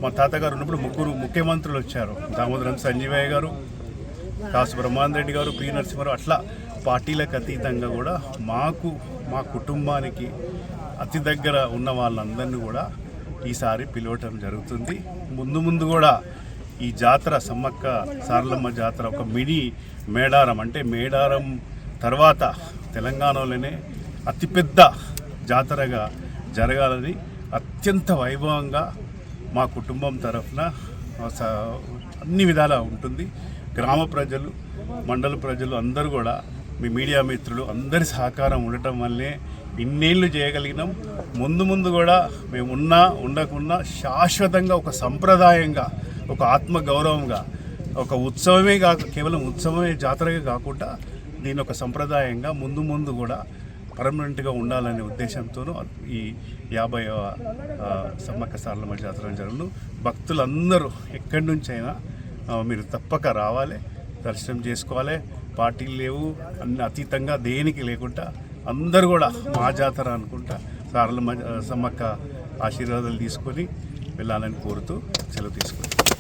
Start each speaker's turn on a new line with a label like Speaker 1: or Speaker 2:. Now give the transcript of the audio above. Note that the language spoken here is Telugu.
Speaker 1: మా తాతగారు ఉన్నప్పుడు ముగ్గురు ముఖ్యమంత్రులు వచ్చారు. దామోదరం సంజీవయ్య గారు, కాసు బ్రహ్మానంద రెడ్డి గారు, పి నరసింహారావు, అట్లా పార్టీలకు అతీతంగా కూడా మా కుటుంబానికి అతి దగ్గర ఉన్న వాళ్ళందరినీ కూడా ఈసారి పిలవటం జరుగుతుంది. ముందు కూడా ఈ జాతర సమ్మక్క సారలమ్మ జాతర ఒక మినీ మేడారం, అంటే మేడారం తర్వాత తెలంగాణలోనే అతిపెద్ద జాతరగా జరగాలని అత్యంత వైభవంగా మా కుటుంబం తరఫున అన్ని విధాలా ఉంటుంది. గ్రామ ప్రజలు, మండల ప్రజలు అందరూ కూడా, మీ మీడియా మిత్రులు అందరి సహకారం ఉండటం వల్లే ఇన్నేళ్ళు చేయగలిగినాం. ముందు కూడా మేము ఉండకున్నా శాశ్వతంగా ఒక సంప్రదాయంగా, ఒక ఆత్మగౌరవంగా, ఒక ఉత్సవమే కేవలం ఉత్సవమే జాతరగా కాకుండా దీని ఒక సంప్రదాయంగా ముందు కూడా పర్మనెంట్గా ఉండాలనే ఉద్దేశంతోనూ ఈ 50వ సమ్మక్క సారలమ్మ జాతర జరుగును. భక్తులందరూ ఎక్కడి నుంచైనా మీరు తప్పక రావాలి, దర్శనం చేసుకోవాలి. పార్టీలు లేవు, అన్ని అతీతంగా దేనికి లేకుండా అందరూ కూడా మా జాతర అనుకుంటా సారలమ్మ సమ్మక్క ఆశీర్వాదాలు తీసుకొని వెళ్ళాలని కోరుతూ సెలవు తీసుకుంటాం.